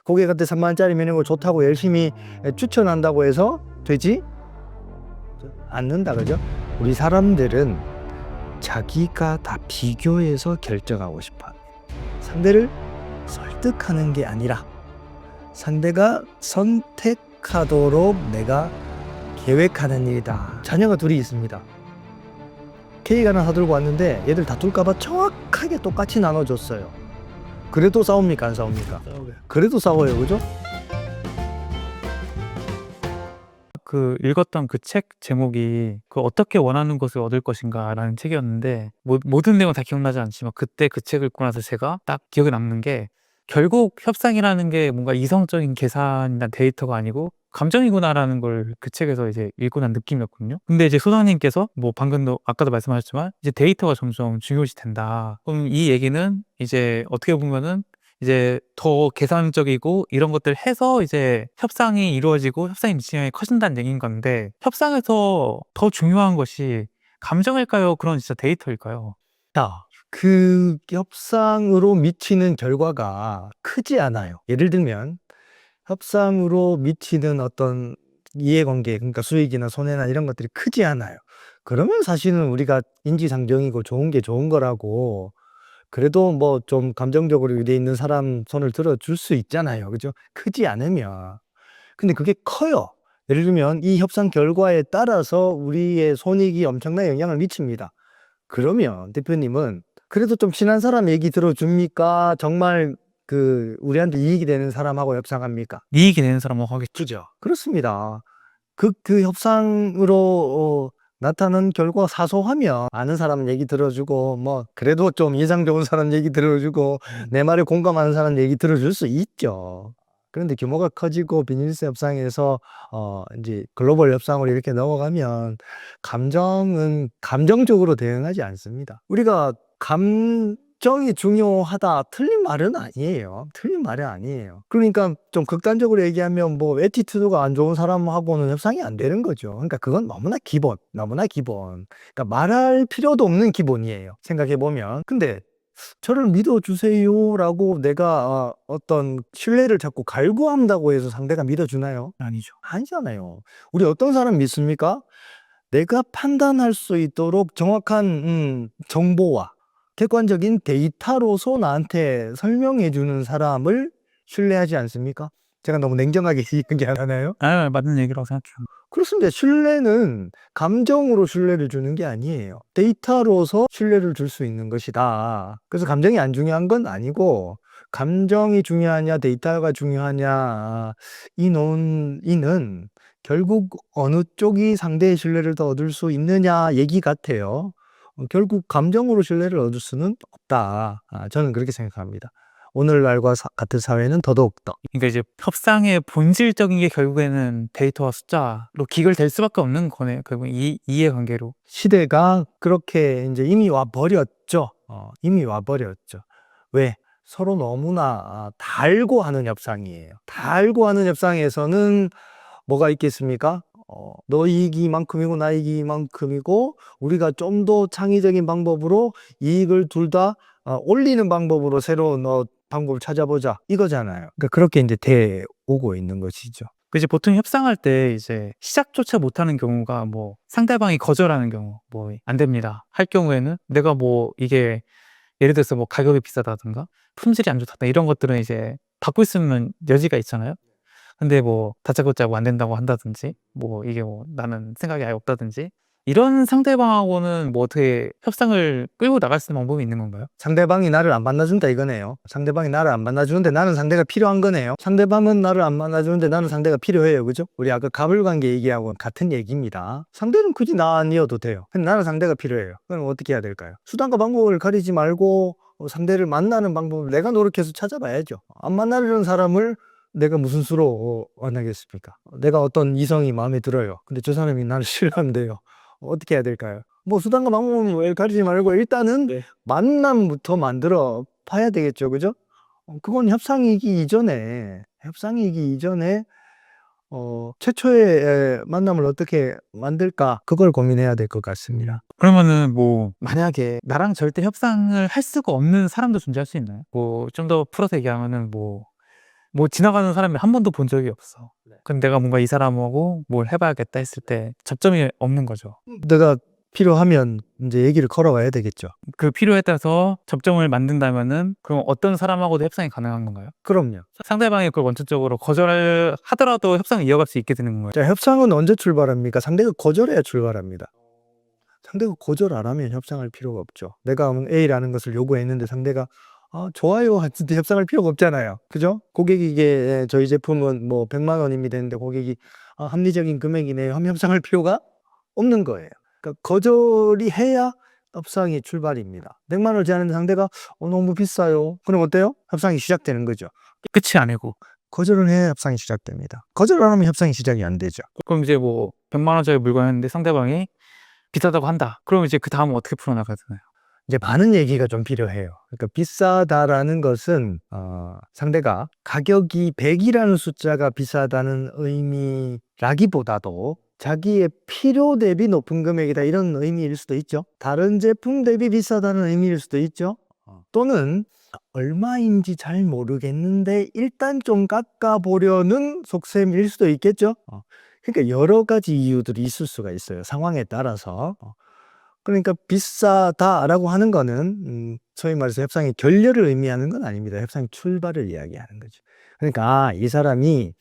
고객한테 3만 원짜리면 이거 좋다고 열심히 추천한다고 해서 되지 않는다, 그죠? 우리 사람들은 자기가 다 비교해서 결정하고 싶어. 상대를 설득하는 게 아니라 상대가 선택하도록 내가 계획하는 일이다. 자녀가 둘이 있습니다. 케이크 하나 사들고 왔는데 얘들 다툴까봐 정확하게 똑같이 나눠줬어요. 그래도 싸웁니까? 안 싸웁니까? 그래도 싸워요, 그죠? 그 읽었던 그 책 제목이 그 어떻게 원하는 것을 얻을 것인가라는 책이었는데 모든 내용은 다 기억나지 않지만 그때 그 책을 읽고 나서 제가 딱 기억에 남는 게 결국 협상이라는 게 뭔가 이성적인 계산이나 데이터가 아니고 감정이구나라는 걸 그 책에서 이제 읽고 난 느낌이었거든요. 근데 이제 소장님께서 뭐 방금도 아까도 말씀하셨지만 이제 데이터가 점점 중요시 된다. 그럼 이 얘기는 이제 어떻게 보면은 이제 더 계산적이고 이런 것들 해서 이제 협상이 이루어지고 협상의 미치형이 커진다는 얘기인 건데 협상에서 더 중요한 것이 감정일까요? 그런 진짜 데이터일까요? 자, 그 협상으로 미치는 결과가 크지 않아요. 예를 들면 협상으로 미치는 어떤 이해관계, 그러니까 수익이나 손해나 이런 것들이 크지 않아요. 그러면 사실은 우리가 인지상정이고 좋은 게 좋은 거라고 그래도 뭐 좀 감정적으로 유대 있는 사람 손을 들어줄 수 있잖아요. 그죠? 크지 않으면. 근데 그게 커요. 예를 들면 이 협상 결과에 따라서 우리의 손익이 엄청난 영향을 미칩니다. 그러면 대표님은 그래도 좀 친한 사람 얘기 들어줍니까? 정말 그 우리한테 이익이 되는 사람하고 협상합니까? 이익이 되는 사람은 하겠죠. 그죠? 그렇습니다. 그 협상으로 나타난 결과 사소하면 아는 사람 얘기 들어주고 뭐 그래도 좀 인상 좋은 사람 얘기 들어주고 내 말에 공감하는 사람 얘기 들어줄 수 있죠. 그런데 규모가 커지고 비즈니스 협상에서 이제 글로벌 협상으로 이렇게 넘어가면 감정은 감정적으로 대응하지 않습니다. 우리가 감정이 중요하다 틀린 말은 아니에요. 틀린 말은 아니에요. 그러니까 좀 극단적으로 얘기하면 뭐 애티튜드가 안 좋은 사람하고는 협상이 안 되는 거죠. 그러니까 그건 너무나 기본, 너무나 기본. 그러니까 말할 필요도 없는 기본이에요. 생각해 보면. 근데 저를 믿어주세요라고 내가 어떤 신뢰를 자꾸 갈구한다고 해서 상대가 믿어주나요? 아니죠. 아니잖아요. 우리 어떤 사람 믿습니까? 내가 판단할 수 있도록 정확한 정보와 객관적인 데이터로서 나한테 설명해 주는 사람을 신뢰하지 않습니까? 제가 너무 냉정하게 얘기하나요? 아, 맞는 얘기라고 생각해요. 그렇습니다. 신뢰는 감정으로 신뢰를 주는 게 아니에요. 데이터로서 신뢰를 줄 수 있는 것이다. 그래서 감정이 안 중요한 건 아니고 감정이 중요하냐 데이터가 중요하냐 이 논의는 결국 어느 쪽이 상대의 신뢰를 더 얻을 수 있느냐 얘기 같아요. 결국 감정으로 신뢰를 얻을 수는 없다. 저는 그렇게 생각합니다. 오늘날과 같은 사회는 더더욱 더. 그러니까 이제 협상의 본질적인 게 결국에는 데이터와 숫자로 기결될 수밖에 없는 거네요. 결국 이해관계로. 시대가 그렇게 이제 이미 와 버렸죠. 이미 와 버렸죠. 왜? 서로 너무나 다 알고 하는 협상이에요. 다 알고 하는 협상에서는 뭐가 있겠습니까? 너 이익이 이만큼이고 나 이익이 이만큼이고 우리가 좀 더 창의적인 방법으로 이익을 둘 다 올리는 방법으로 새로운 방법을 찾아보자 이거잖아요. 그러니까 그렇게 이제 돼 오고 있는 것이죠. 그 이제 보통 협상할 때 이제 시작조차 못하는 경우가 뭐 상대방이 거절하는 경우 뭐 안 됩니다. 할 경우에는 내가 뭐 이게 예를 들어서 뭐 가격이 비싸다든가 품질이 안 좋다든가 이런 것들은 이제 바꿀 수 있는 여지가 있잖아요. 근데 뭐 다짜고짜 뭐 안 된다고 한다든지 뭐 이게 뭐 나는 생각이 아예 없다든지 이런 상대방하고는 뭐 어떻게 협상을 끌고 나갈 수 있는 방법이 있는 건가요? 상대방이 나를 안 만나준다 이거네요. 상대방이 나를 안 만나주는데 나는 상대가 필요한 거네요. 상대방은 나를 안 만나주는데 나는 상대가 필요해요. 그죠? 우리 아까 가불관계 얘기하고 같은 얘기입니다. 상대는 굳이 나 아니어도 돼요. 근데 나는 상대가 필요해요. 그럼 어떻게 해야 될까요? 수단과 방법을 가리지 말고 상대를 만나는 방법을 내가 노력해서 찾아봐야죠. 안 만나려는 사람을 내가 무슨 수로 만나겠습니까? 내가 어떤 이성이 마음에 들어요. 근데 저 사람이 나를 싫어한대요. 어떻게 해야 될까요? 뭐 수단과 방법을 가리지 말고 일단은 네. 만남부터 만들어 봐야 되겠죠. 그죠? 그건 협상이기 이전에 최초의 만남을 어떻게 만들까? 그걸 고민해야 될 것 같습니다. 그러면은 뭐 만약에 나랑 절대 협상을 할 수가 없는 사람도 존재할 수 있나요? 뭐 좀 더 풀어서 얘기하면은 뭐 뭐 지나가는 사람이 한 번도 본 적이 없어. 네. 근데 내가 뭔가 이 사람하고 뭘 해봐야겠다 했을 때 접점이 없는 거죠. 내가 필요하면 이제 얘기를 걸어와야 되겠죠. 그 필요에 따라서 접점을 만든다면은 그럼 어떤 사람하고도 협상이 가능한 건가요? 그럼요. 상대방이 그걸 원천적으로 거절을 하더라도 협상을 이어갈 수 있게 되는 건가요? 자, 협상은 언제 출발합니까? 상대가 거절해야 출발합니다. 상대가 거절 안 하면 협상할 필요가 없죠. 내가 A라는 것을 요구했는데 상대가 좋아요 하는데 협상할 필요가 없잖아요. 그죠? 고객이 이게 저희 제품은 뭐 100만 원임이 되는데 고객이 합리적인 금액이네요 하면 협상할 필요가 없는 거예요. 그러니까 거절이 해야 협상이 출발입니다. 100만 원을 제안했는데 상대가 너무 비싸요. 그럼 어때요? 협상이 시작되는 거죠. 끝이 아니고. 거절을 해야 협상이 시작됩니다. 거절 안 하면 협상이 시작이 안 되죠. 그럼 이제 뭐 100만 원짜리 물건이었는데 상대방이 비싸다고 한다. 그럼 이제 그 다음은 어떻게 풀어나가야 되나요? 이제 많은 얘기가 좀 필요해요. 그러니까 비싸다라는 것은 상대가 가격이 100이라는 숫자가 비싸다는 의미라기보다도 자기의 필요 대비 높은 금액이다 이런 의미일 수도 있죠. 다른 제품 대비 비싸다는 의미일 수도 있죠. 또는 얼마인지 잘 모르겠는데 일단 좀 깎아보려는 속셈일 수도 있겠죠. 그러니까 여러 가지 이유들이 있을 수가 있어요. 상황에 따라서. 그러니까 비싸다라고 하는 거는 소위 말해서 협상의 결렬을 의미하는 건 아닙니다. 협상 출발을 이야기하는 거죠. 그러니까 이 사람이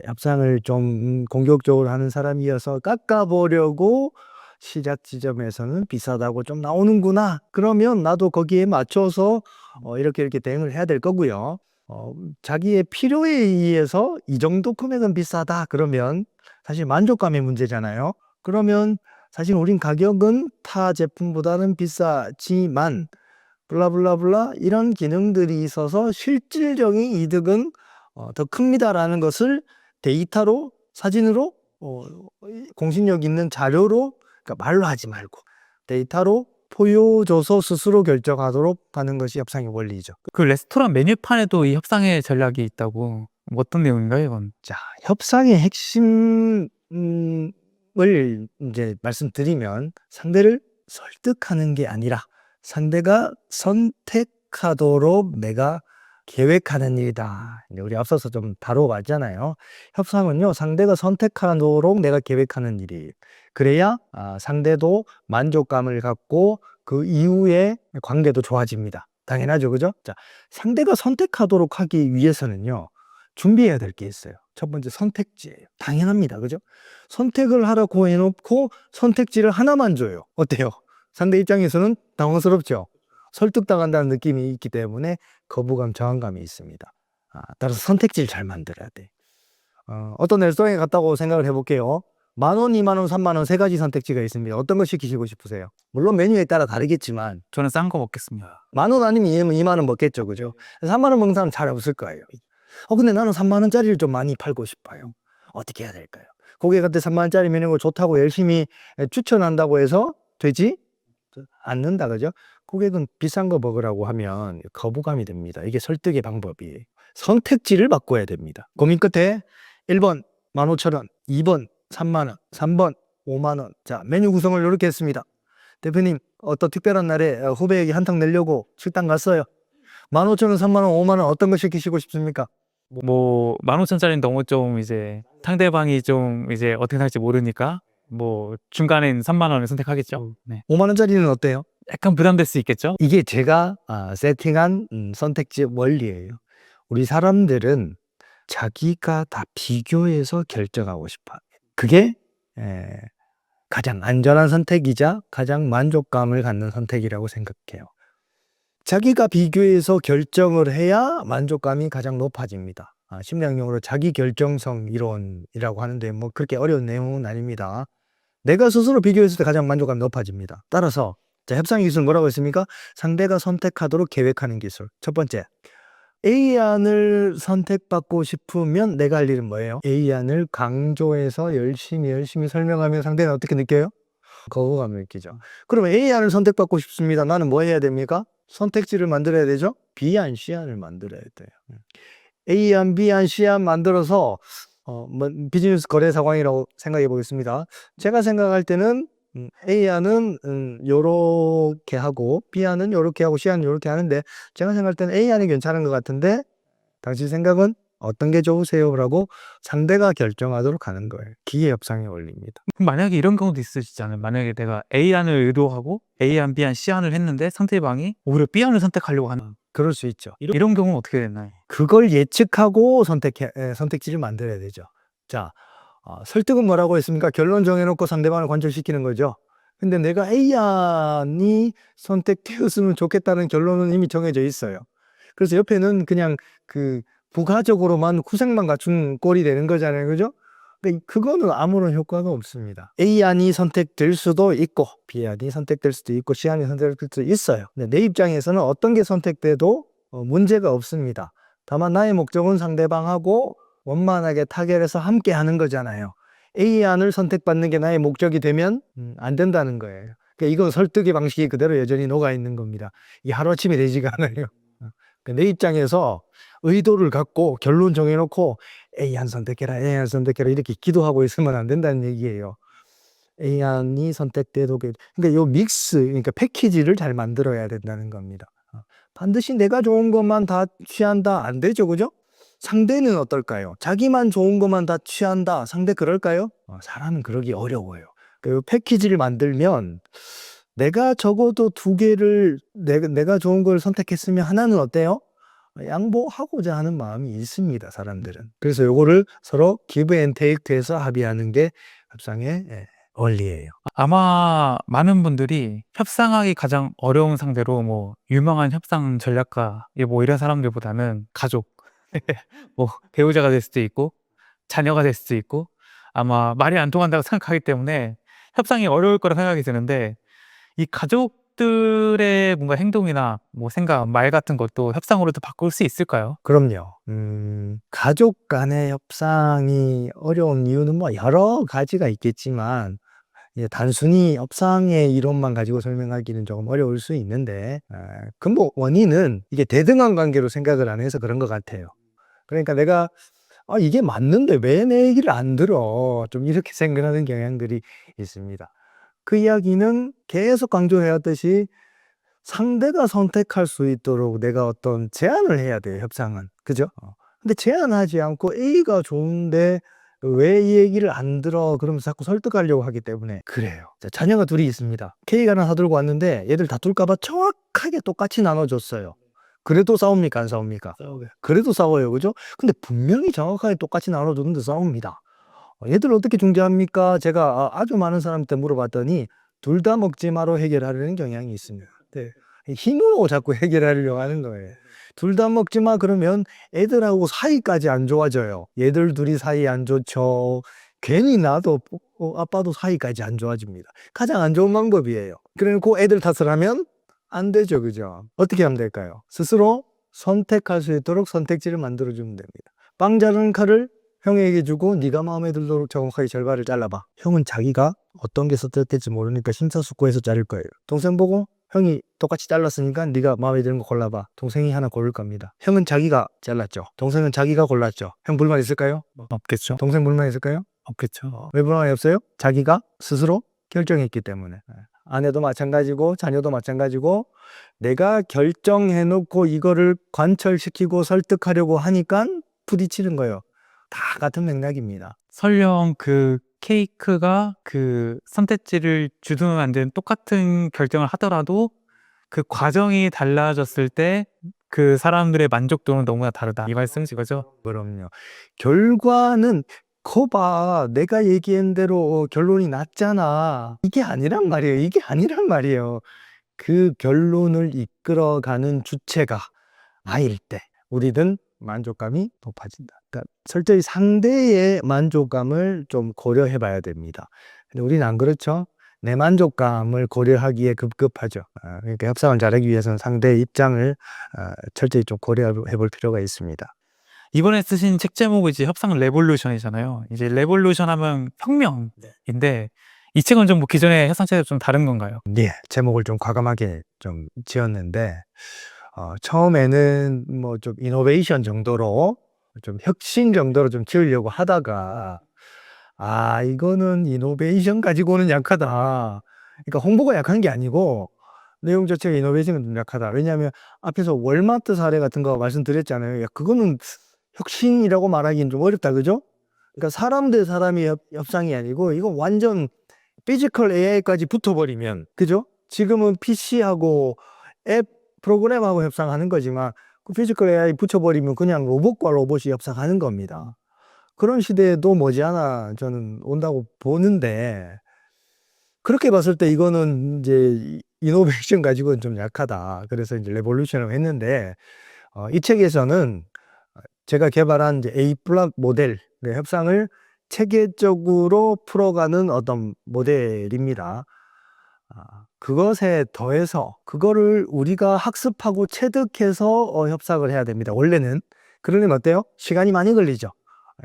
협상을 좀 공격적으로 하는 사람이어서 깎아보려고 시작 지점에서는 비싸다고 좀 나오는구나. 그러면 나도 거기에 맞춰서 이렇게 대응을 해야 될 거고요. 자기의 필요에 의해서 이 정도 금액은 비싸다. 그러면 사실 만족감의 문제잖아요. 그러면 사실 우린 가격은 타 제품보다는 비싸지만 블라블라블라 이런 기능들이 있어서 실질적인 이득은 더 큽니다라는 것을 데이터로 사진으로 공신력 있는 자료로 그러니까 말로 하지 말고 데이터로 보여줘서 스스로 결정하도록 하는 것이 협상의 원리죠. 그 레스토랑 메뉴판에도 이 협상의 전략이 있다고. 뭐 어떤 내용인가요, 이건? 자, 협상의 핵심을 이제 말씀드리면 상대를 설득하는 게 아니라 상대가 선택하도록 내가 계획하는 일이다. 이제 우리 앞서서 좀 다뤄봤잖아요. 협상은요, 상대가 선택하도록 내가 계획하는 일이에요. 그래야 상대도 만족감을 갖고 그 이후에 관계도 좋아집니다. 당연하죠, 그죠? 자, 상대가 선택하도록 하기 위해서는요, 준비해야 될 게 있어요. 첫 번째 선택지예요. 당연합니다, 그죠? 선택을 하라고 해놓고 선택지를 하나만 줘요. 어때요? 상대 입장에서는 당황스럽죠. 설득당한다는 느낌이 있기 때문에 거부감, 저항감이 있습니다. 따라서 선택지를 잘 만들어야 돼. 어떤 레스토랑에 갔다고 생각을 해볼게요. 10,000원, 20,000원, 30,000원 세 가지 선택지가 있습니다. 어떤 거 시키시고 싶으세요? 물론 메뉴에 따라 다르겠지만 저는 싼 거 먹겠습니다. 10,000원 아니면 20,000원 먹겠죠, 그죠? 30,000원 먹는 사람 잘 없을 거예요. 근데 나는 30,000원짜리를 좀 많이 팔고 싶어요. 어떻게 해야 될까요? 고객한테 30,000원짜리 메뉴가 좋다고 열심히 추천한다고 해서 되지 않는다, 그죠? 고객은 비싼 거 먹으라고 하면 거부감이 됩니다. 이게 설득의 방법이에요. 선택지를 바꿔야 됩니다. 고민 끝에 1번 15,000원, 2번 30,000원, 3번 50,000원. 자, 메뉴 구성을 이렇게 했습니다. 대표님, 어떤 특별한 날에 후배에게 한턱 내려고 식당 갔어요. 15,000원, 30,000원, 50,000원 어떤 거 시키시고 싶습니까? 뭐 15,000원짜리는 너무 좀 이제 상대방이 좀 이제 어떻게 살지 모르니까 뭐 중간엔 3만 원을 선택하겠죠. 네. 50,000원짜리는 어때요? 약간 부담될 수 있겠죠? 이게 제가 세팅한 선택지 원리예요. 우리 사람들은 자기가 다 비교해서 결정하고 싶어. 그게 가장 안전한 선택이자 가장 만족감을 갖는 선택이라고 생각해요. 자기가 비교해서 결정을 해야 만족감이 가장 높아집니다. 심리학용어로 자기결정성 이론이라고 하는데 뭐 그렇게 어려운 내용은 아닙니다. 내가 스스로 비교했을 때 가장 만족감이 높아집니다. 따라서 자, 협상 기술 뭐라고 했습니까? 상대가 선택하도록 계획하는 기술. 첫 번째, A안을 선택받고 싶으면 내가 할 일은 뭐예요? A안을 강조해서 열심히 설명하면 상대는 어떻게 느껴요? 거부감을 느끼죠. 그러면 A안을 선택받고 싶습니다. 나는 뭐 해야 됩니까? 선택지를 만들어야 되죠? B안, C안을 만들어야 돼요. A안, B안, C안 만들어서 뭐 비즈니스 거래 상황이라고 생각해 보겠습니다. 제가 생각할 때는 A안은 요렇게 하고 B안은 요렇게 하고 C안은 요렇게 하는데 제가 생각할 때는 A안이 괜찮은 것 같은데 당신 생각은 어떤 게 좋으세요?라고 상대가 결정하도록 하는 거예요. 기회 협상의 원리입니다. 만약에 이런 경우도 있으시잖아요. 만약에 내가 A안을 의도하고 A안, B안, C안을 했는데 상대방이 오히려 B안을 선택하려고 하는 그럴 수 있죠. 이런 경우는 어떻게 되나요? 그걸 예측하고 선택지를 만들어야 되죠. 자, 설득은 뭐라고 했습니까? 결론 정해놓고 상대방을 관철시키는 거죠. 근데 내가 A안이 선택되었으면 좋겠다는 결론은 이미 정해져 있어요. 그래서 옆에는 그냥 그 부가적으로만 후색만 갖춘 꼴이 되는 거잖아요. 그죠? 근데 그거는 아무런 효과가 없습니다. A안이 선택될 수도 있고 B안이 선택될 수도 있고 C안이 선택될 수도 있어요. 근데 내 입장에서는 어떤 게 선택돼도 문제가 없습니다. 다만 나의 목적은 상대방하고 원만하게 타결해서 함께 하는 거잖아요. A안을 선택받는 게 나의 목적이 되면 안 된다는 거예요. 그러니까 이건 설득의 방식이 그대로 여전히 녹아 있는 겁니다. 이게 하루아침에 되지가 않아요. 내 입장에서 의도를 갖고 결론 정해놓고 A안 선택해라, A안 선택해라 이렇게 기도하고 있으면 안 된다는 얘기예요. A안이 선택돼도 그러니까 요 믹스, 그러니까 패키지를 잘 만들어야 된다는 겁니다. 반드시 내가 좋은 것만 다 취한다 안 되죠, 그죠? 상대는 어떨까요? 자기만 좋은 것만 다 취한다. 상대 그럴까요? 사람은 그러기 어려워요. 그 패키지를 만들면 내가 적어도 두 개를 내가 좋은 걸 선택했으면 하나는 어때요? 양보하고자 하는 마음이 있습니다, 사람들은. 그래서 요거를 서로 give and take 돼서 합의하는 게 협상의 원리예요. 아마 많은 분들이 협상하기 가장 어려운 상대로 뭐 유명한 협상 전략가 뭐 이런 사람들보다는 가족, 뭐 배우자가 될 수도 있고 자녀가 될 수도 있고 아마 말이 안 통한다고 생각하기 때문에 협상이 어려울 거라 생각이 드는데 이 가족들의 뭔가 행동이나 뭐 생각, 말 같은 것도 협상으로도 바꿀 수 있을까요? 그럼요. 가족 간의 협상이 어려운 이유는 뭐 여러 가지가 있겠지만 단순히 협상의 이론만 가지고 설명하기는 조금 어려울 수 있는데 근본 원인은 이게 대등한 관계로 생각을 안 해서 그런 것 같아요. 그러니까 내가 이게 맞는데 왜 내 얘기를 안 들어? 좀 이렇게 생각하는 경향들이 있습니다. 그 이야기는 계속 강조해왔듯이 상대가 선택할 수 있도록 내가 어떤 제안을 해야 돼요, 협상은. 그죠? 근데 제안하지 않고 A가 좋은데 왜 이 얘기를 안 들어? 그러면서 자꾸 설득하려고 하기 때문에 그래요. 자, 자녀가 둘이 있습니다. 케이크 하나 사들고 왔는데 얘들 다툴까봐 정확하게 똑같이 나눠줬어요. 그래도 싸웁니까? 안 싸웁니까? 그래도 싸워요. 그죠? 근데 분명히 정확하게 똑같이 나눠줬는데 싸웁니다. 얘들 어떻게 중재합니까? 제가 아주 많은 사람한테 물어봤더니 둘 다 먹지 마로 해결하려는 경향이 있습니다. 네. 힘으로 자꾸 해결하려고 하는 거예요. 둘 다 먹지 마 그러면 애들하고 사이까지 안 좋아져요. 얘들 둘이 사이 안 좋죠. 괜히 나도 아빠도 사이까지 안 좋아집니다. 가장 안 좋은 방법이에요. 그래놓고 애들 탓을 하면 안 되죠. 그죠? 어떻게 하면 될까요? 스스로 선택할 수 있도록 선택지를 만들어주면 됩니다. 빵 자르는 칼을 형에게 주고 네가 마음에 들도록 정확하게 절반을 잘라봐. 형은 자기가 어떤 게 선택될지 모르니까 심사숙고해서 자를 거예요. 동생 보고 형이 똑같이 잘랐으니까 네가 마음에 드는 거 골라봐. 동생이 하나 고를 겁니다. 형은 자기가 잘랐죠. 동생은 자기가 골랐죠. 형 불만 있을까요? 없겠죠. 동생 불만 있을까요? 없겠죠. 왜 불만이 없어요? 자기가 스스로 결정했기 때문에. 아내도 마찬가지고 자녀도 마찬가지고 내가 결정해놓고 이거를 관철시키고 설득하려고 하니까 부딪히는 거예요. 다 같은 맥락입니다. 설령 그 케이크가 그 선택지를 주든 안 되든 똑같은 결정을 하더라도 그 과정이 달라졌을 때 그 사람들의 만족도는 너무나 다르다. 이 말씀이신 거죠? 그럼요. 결과는 거봐 내가 얘기한 대로 결론이 났잖아. 이게 아니란 말이에요. 이게 아니란 말이에요. 그 결론을 이끌어가는 주체가 나일 때 우리는 만족감이 높아진다. 그러니까 철저히 상대의 만족감을 좀 고려해 봐야 됩니다. 근데 우리는 안 그렇죠? 내 만족감을 고려하기에 급급하죠. 그러니까 협상을 잘하기 위해서는 상대의 입장을 철저히 좀 고려해 볼 필요가 있습니다. 이번에 쓰신 책 제목이 이제 협상 레볼루션이잖아요. 이제 레볼루션 하면 혁명인데 이 책은 좀 뭐 기존의 협상책과 좀 다른 건가요? 예, 제목을 좀 과감하게 좀 지었는데 처음에는 뭐 좀 이노베이션 정도로 좀 혁신 정도로 좀 지으려고 하다가 이거는 이노베이션 가지고는 약하다. 그러니까 홍보가 약한 게 아니고 내용 자체가 이노베이션은 좀 약하다. 왜냐하면 앞에서 월마트 사례 같은 거 말씀드렸잖아요. 야, 그거는 혁신이라고 말하기는 좀 어렵다, 그죠? 그러니까 사람 대 사람이 협상이 아니고 이건 완전 피지컬 AI까지 붙어버리면, 그죠? 지금은 PC하고 앱 프로그램하고 협상하는 거지만 그 피지컬 AI 붙여버리면 그냥 로봇과 로봇이 협상하는 겁니다. 그런 시대에도 머지않아 저는 온다고 보는데, 그렇게 봤을 때 이거는 이제 이노베이션 가지고는 좀 약하다. 그래서 이제 레볼루션을 했는데, 이 책에서는 제가 개발한 이제 A 블락 모델의 협상을 체계적으로 풀어가는 어떤 모델입니다. 그것에 더해서 그거를 우리가 학습하고 체득해서 협상을 해야 됩니다. 원래는. 그러려면 어때요? 시간이 많이 걸리죠.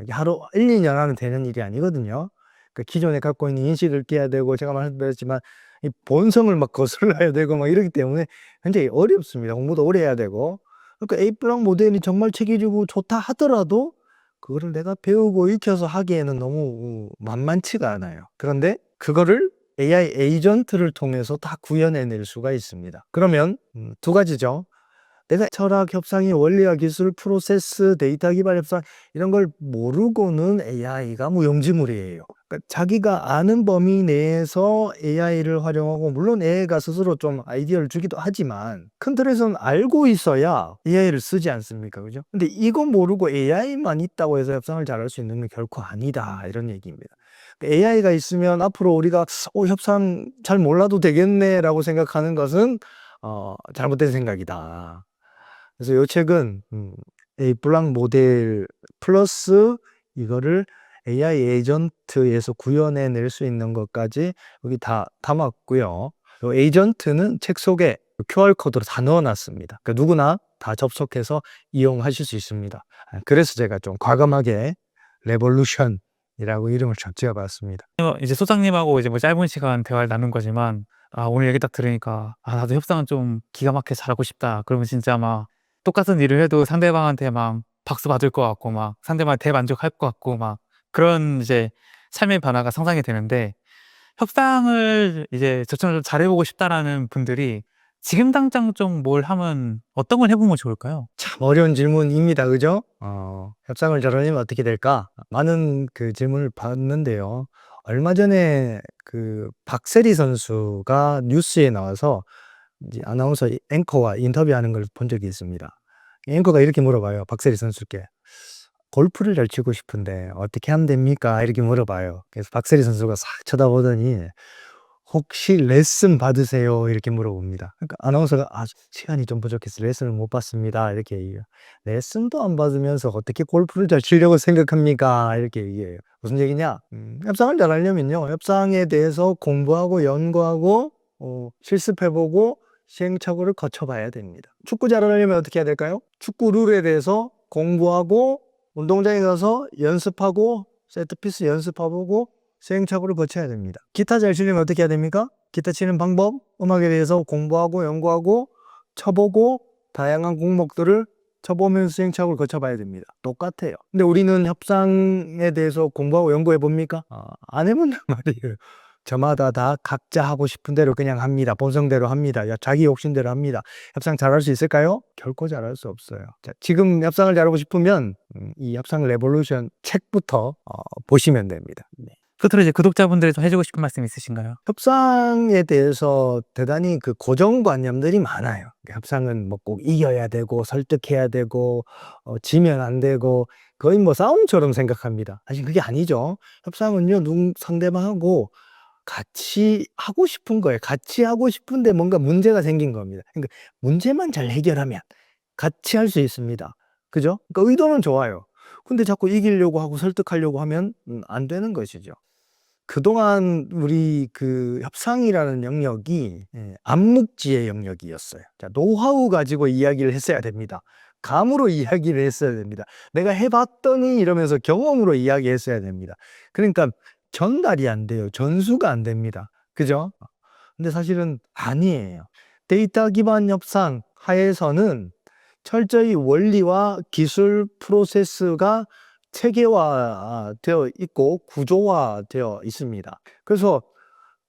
이게 하루 1, 2년 하면 되는 일이 아니거든요. 그 기존에 갖고 있는 인식을 깨야 되고, 제가 말씀드렸지만 이 본성을 막 거슬러야 되고 막 이러기 때문에 굉장히 어렵습니다. 공부도 오래 해야 되고. 그러니까 에이프랑 모델이 정말 체계적이고 좋다 하더라도 그거를 내가 배우고 익혀서 하기에는 너무 만만치가 않아요. 그런데 그거를 AI 에이전트를 통해서 다 구현해낼 수가 있습니다. 그러면 두 가지죠. 내가 철학, 협상의 원리와 기술, 프로세스, 데이터 기반 협상 이런 걸 모르고는 AI가 무용지물이에요. 그러니까 자기가 아는 범위 내에서 AI를 활용하고, 물론 AI가 스스로 좀 아이디어를 주기도 하지만 큰 틀에서는 알고 있어야 AI를 쓰지 않습니까? 그죠? 근데 이거 모르고 AI만 있다고 해서 협상을 잘할 수 있는 건 결코 아니다, 이런 얘기입니다. AI가 있으면 앞으로 우리가 협상 잘 몰라도 되겠네 라고 생각하는 것은 잘못된 생각이다. 그래서 이 책은 A 블랑 모델 플러스 이거를 AI 에이전트에서 구현해낼 수 있는 것까지 여기 다 담았고요. 이 에이전트는 책 속에 QR코드로 다 넣어놨습니다. 그러니까 누구나 다 접속해서 이용하실 수 있습니다. 그래서 제가 좀 과감하게 레볼루션이라고 이름을 지어봤습니다. 이제 소장님하고 이제 뭐 짧은 시간 대화를 나눈 거지만, 오늘 얘기 딱 들으니까, 나도 협상은 좀 기가 막히게 잘하고 싶다. 그러면 진짜 막 똑같은 일을 해도 상대방한테 막 박수 받을 것 같고, 막 상대방 대만족할 것 같고, 막 그런 이제 삶의 변화가 상상이 되는데, 협상을 이제 저처럼 좀 잘해보고 싶다라는 분들이 지금 당장 좀 뭘 하면, 어떤 걸 해보면 좋을까요? 참 어려운 질문입니다. 그죠? 협상을 잘하려면 어떻게 될까? 많은 그 질문을 받는데요. 얼마 전에 그 박세리 선수가 뉴스에 나와서 이제 아나운서 앵커와 인터뷰하는 걸 본 적이 있습니다. 앵커가 이렇게 물어봐요. 박세리 선수께. 골프를 잘 치고 싶은데 어떻게 하면 됩니까? 이렇게 물어봐요. 그래서 박세리 선수가 싹 쳐다보더니 혹시 레슨 받으세요? 이렇게 물어봅니다. 그러니까 아나운서가 시간이 좀 부족해서 레슨을 못 받습니다. 이렇게 얘기해요. 레슨도 안 받으면서 어떻게 골프를 잘 치려고 생각합니까? 이렇게 얘기해요. 무슨 얘기냐? 협상을 잘 하려면요. 협상에 대해서 공부하고 연구하고 실습해보고 시행착오를 거쳐봐야 됩니다. 축구 잘하려면 어떻게 해야 될까요? 축구 룰에 대해서 공부하고 운동장에 가서 연습하고 세트피스 연습해보고 시행착오를 거쳐야 됩니다. 기타 잘 치려면 어떻게 해야 됩니까? 기타 치는 방법, 음악에 대해서 공부하고 연구하고 쳐보고 다양한 곡목들을 쳐보면서 시행착오를 거쳐봐야 됩니다. 똑같아요. 근데 우리는 협상에 대해서 공부하고 연구해 봅니까? 안 해본단 말이에요. 저마다 다 각자 하고 싶은 대로 그냥 합니다. 본성대로 합니다. 자기 욕심대로 합니다. 협상 잘할 수 있을까요? 결코 잘할 수 없어요. 자, 지금 협상을 잘하고 싶으면 이 협상 레볼루션 책부터 보시면 됩니다. 네. 끝으로 이제 구독자분들이 좀 해주고 싶은 말씀 있으신가요? 협상에 대해서 대단히 그 고정관념들이 많아요. 협상은 뭐 꼭 이겨야 되고 설득해야 되고 지면 안 되고 거의 뭐 싸움처럼 생각합니다. 사실 그게 아니죠. 협상은요, 상대방하고 같이 하고 싶은 거예요. 같이 하고 싶은데 뭔가 문제가 생긴 겁니다. 그러니까 문제만 잘 해결하면 같이 할 수 있습니다. 그죠? 그러니까 의도는 좋아요. 근데 자꾸 이기려고 하고 설득하려고 하면 안 되는 것이죠. 그동안 우리 그 협상이라는 영역이 암묵지의 영역이었어요. 자, 노하우 가지고 이야기를 했어야 됩니다. 감으로 이야기를 했어야 됩니다. 내가 해봤더니 이러면서 경험으로 이야기했어야 됩니다. 그러니까 전달이 안 돼요. 전수가 안 됩니다. 그죠? 근데 사실은 아니에요. 데이터 기반 협상 하에서는 철저히 원리와 기술 프로세스가 체계화되어 있고 구조화되어 있습니다. 그래서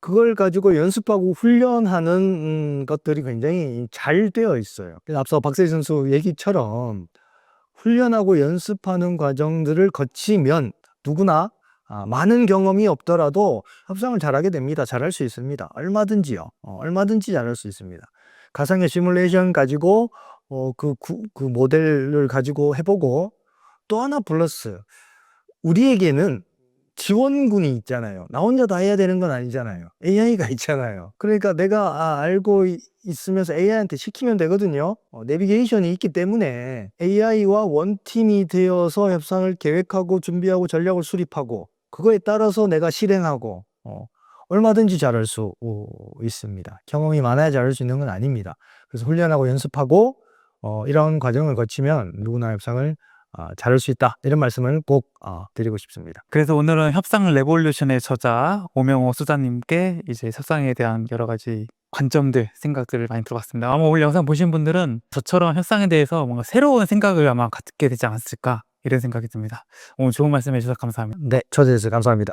그걸 가지고 연습하고 훈련하는 것들이 굉장히 잘 되어 있어요. 그래서 앞서 박세희 선수 얘기처럼 훈련하고 연습하는 과정들을 거치면 누구나 많은 경험이 없더라도 협상을 잘하게 됩니다. 잘할 수 있습니다. 얼마든지요. 얼마든지 잘할 수 있습니다. 가상의 시뮬레이션 가지고 그 모델을 가지고 해보고, 또 하나 플러스, 우리에게는 지원군이 있잖아요. 나 혼자 다 해야 되는 건 아니잖아요. AI가 있잖아요. 그러니까 내가 알고 있으면서 AI한테 시키면 되거든요. 내비게이션이 있기 때문에 AI와 원팀이 되어서 협상을 계획하고 준비하고 전략을 수립하고, 그거에 따라서 내가 실행하고, 얼마든지 잘할 수 있습니다. 경험이 많아야 잘할 수 있는 건 아닙니다. 그래서 훈련하고 연습하고 이런 과정을 거치면 누구나 협상을 잘할 수 있다, 이런 말씀을 꼭 드리고 싶습니다. 그래서 오늘은 협상 레볼루션의 저자 오명호 소장님께 이제 협상에 대한 여러 가지 관점들, 생각들을 많이 들어봤습니다. 아마 오늘 영상 보신 분들은 저처럼 협상에 대해서 뭔가 새로운 생각을 아마 갖게 되지 않았을까, 이런 생각이 듭니다. 오늘 좋은 말씀 해주셔서 감사합니다. 네, 초대해주셔서 감사합니다.